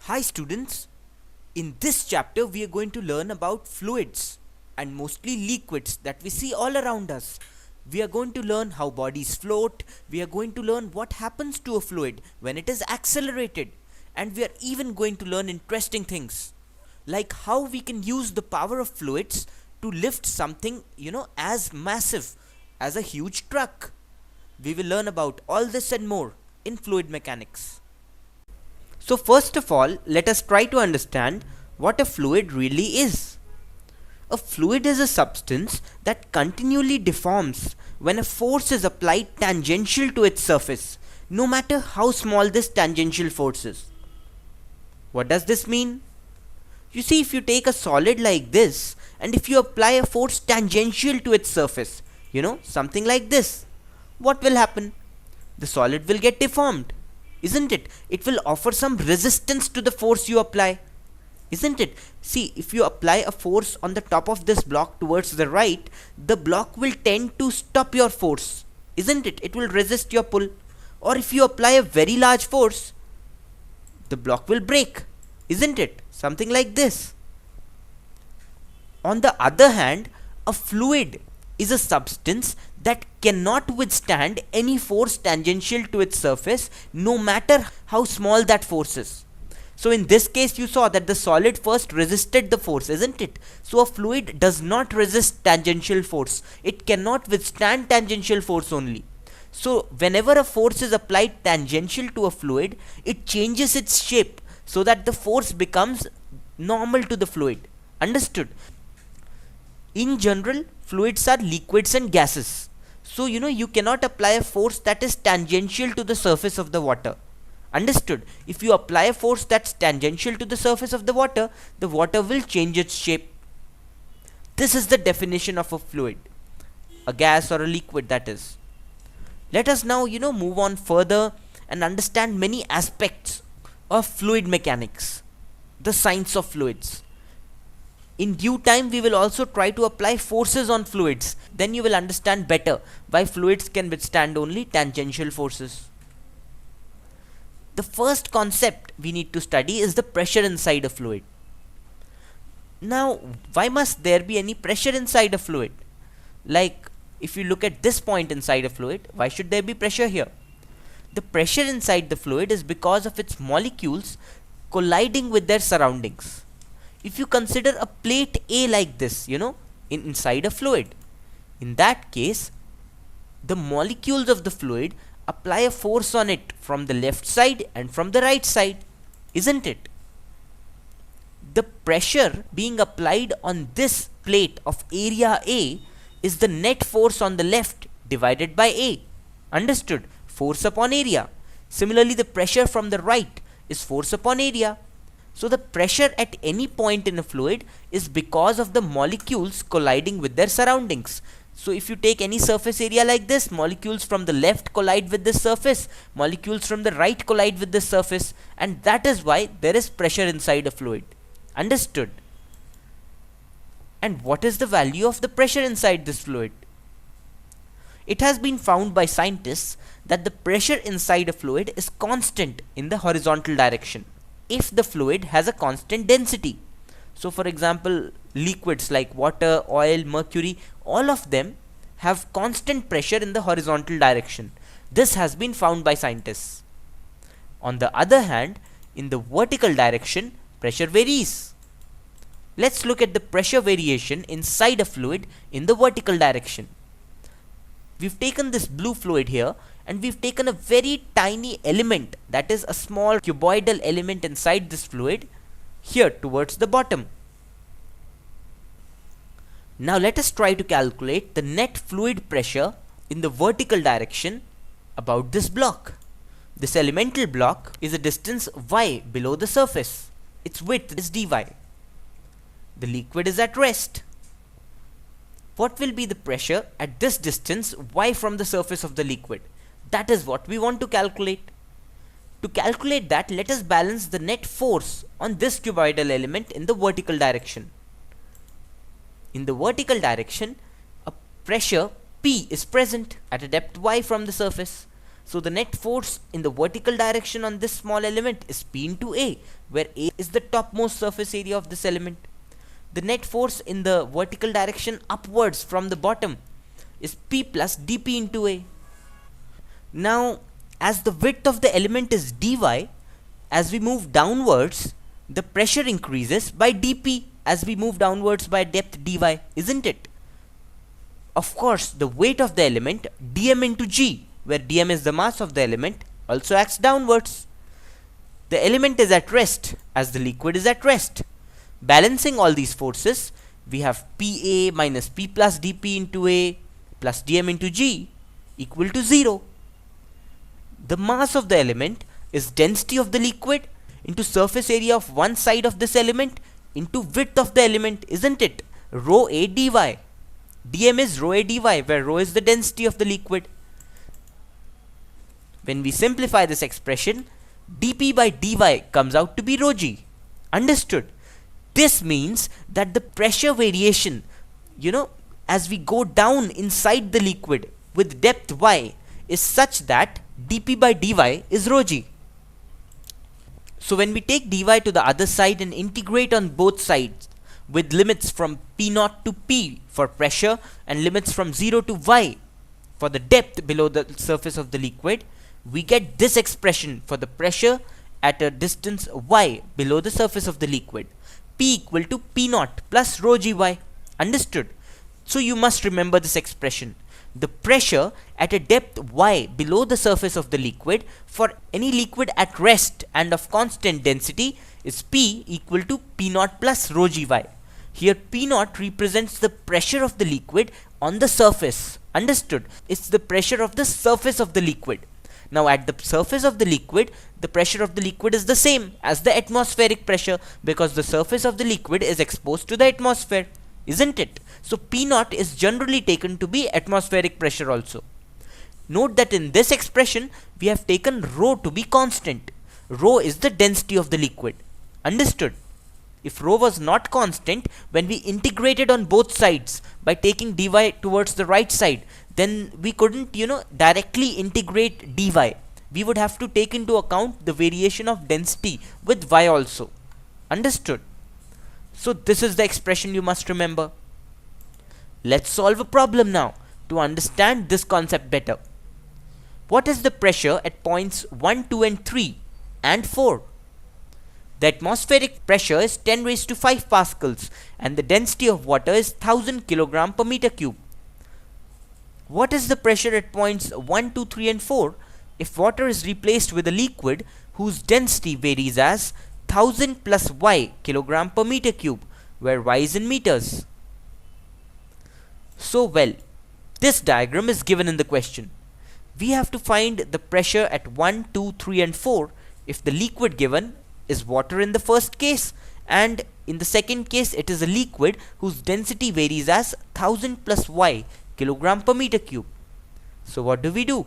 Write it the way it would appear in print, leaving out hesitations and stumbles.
Hi students, in this chapter we are going to learn about fluids and mostly liquids that we see all around us. We are going to learn how bodies float, we are going to learn what happens to a fluid when it is accelerated, and we are even going to learn interesting things like how we can use the power of fluids to lift something, as massive as a huge truck. We will learn about all this and more in fluid mechanics. So first of all, let us try to understand what a fluid really is. A fluid is a substance that continually deforms when a force is applied tangential to its surface, no matter how small this tangential force is. What does this mean? You see, if you take a solid like this and if you apply a force tangential to its surface, something like this, what will happen? The solid will get deformed, isn't it? It will offer some resistance to the force you apply, isn't it? See, if you apply a force on the top of this block towards the right, the block will tend to stop your force, isn't it? It will resist your pull. Or if you apply a very large force, the block will break, isn't it? Something like this. On the other hand, a fluid is a substance that cannot withstand any force tangential to its surface, no matter how small that force is. So in this case, you saw that the solid first resisted the force, isn't it? So a fluid does not resist tangential force. It cannot withstand tangential force only. So whenever a force is applied tangential to a fluid, it changes its shape so that the force becomes normal to the fluid. Understood? In general, fluids are liquids and gases. So, you cannot apply a force that is tangential to the surface of the water. Understood? If you apply a force that's tangential to the surface of the water will change its shape. This is the definition of a fluid. A gas or a liquid, that is. Let us now, move on further and understand many aspects of fluid mechanics, the science of fluids. In due time, we will also try to apply forces on fluids. Then you will understand better why fluids can withstand only tangential forces. The first concept we need to study is the pressure inside a fluid. Now, why must there be any pressure inside a fluid? Like, if you look at this point inside a fluid, why should there be pressure here? The pressure inside the fluid is because of its molecules colliding with their surroundings. If you consider a plate A like this, inside a fluid, in that case, the molecules of the fluid apply a force on it from the left side and from the right side, isn't it? The pressure being applied on this plate of area A is the net force on the left divided by A. Understood? Force upon area. Similarly, the pressure from the right is force upon area. So the pressure at any point in a fluid is because of the molecules colliding with their surroundings. So if you take any surface area like this, molecules from the left collide with this surface, molecules from the right collide with this surface, and that is why there is pressure inside a fluid. Understood? And what is the value of the pressure inside this fluid? It has been found by scientists that the pressure inside a fluid is constant in the horizontal direction if the fluid has a constant density. So for example, liquids like water, oil, mercury, all of them have constant pressure in the horizontal direction. This has been found by scientists. On the other hand, in the vertical direction, pressure varies. Let's look at the pressure variation inside a fluid in the vertical direction. We've taken this blue fluid here and we've taken a very tiny element, that is a small cuboidal element inside this fluid here towards the bottom. Now let us try to calculate the net fluid pressure in the vertical direction about this block. This elemental block is a distance y below the surface. Its width is dy. The liquid is at rest. What will be the pressure at this distance y from the surface of the liquid? That is what we want to calculate. To calculate that, let us balance the net force on this cuboidal element in the vertical direction. In the vertical direction, a pressure P is present at a depth y from the surface. So the net force in the vertical direction on this small element is P into A, where A is the topmost surface area of this element. The net force in the vertical direction upwards from the bottom is P plus dP into A. Now, as the width of the element is dy, as we move downwards, the pressure increases by dP as we move downwards by depth dy, isn't it? Of course, the weight of the element, dm into g, where dm is the mass of the element, also acts downwards. The element is at rest as the liquid is at rest. Balancing all these forces, we have Pa minus P plus dP into A plus dm into g equal to 0. The mass of the element is density of the liquid into surface area of one side of this element into width of the element, isn't it? Rho A dy. Dm is rho A dy, where rho is the density of the liquid. When we simplify this expression, dP by dy comes out to be rho g. Understood? This means that the pressure variation, as we go down inside the liquid with depth y, is such that dP by dy is rho g. So when we take dy to the other side and integrate on both sides with limits from P0 to P for pressure and limits from 0 to y for the depth below the surface of the liquid, we get this expression for the pressure at a distance y below the surface of the liquid. P equal to P0 plus rho gy. Understood? So you must remember this expression. The pressure at a depth y below the surface of the liquid for any liquid at rest and of constant density is P equal to P0 plus rho gy. Here P0 represents the pressure of the liquid on the surface. Understood? It's the pressure of the surface of the liquid. Now at the surface of the liquid, the pressure of the liquid is the same as the atmospheric pressure because the surface of the liquid is exposed to the atmosphere, isn't it? So P0 is generally taken to be atmospheric pressure also. Note that in this expression, we have taken rho to be constant. Rho is the density of the liquid. Understood? If rho was not constant, when we integrated on both sides by taking dy towards the right side, then we couldn't, directly integrate dy. We would have to take into account the variation of density with y also. Understood? So this is the expression you must remember. Let's solve a problem now to understand this concept better. What is the pressure at points 1, 2 and 3 and 4? The atmospheric pressure is 10 raised to 5 pascals and the density of water is 1000 kg per meter cube. What is the pressure at points 1, 2, 3 and 4 if water is replaced with a liquid whose density varies as 1000 plus y kg per meter cube, where y is in meters? So well, this diagram is given in the question. We have to find the pressure at 1, 2, 3 and 4 if the liquid given is water in the first case and in the second case it is a liquid whose density varies as 1000 plus y kg per meter cube. So what do?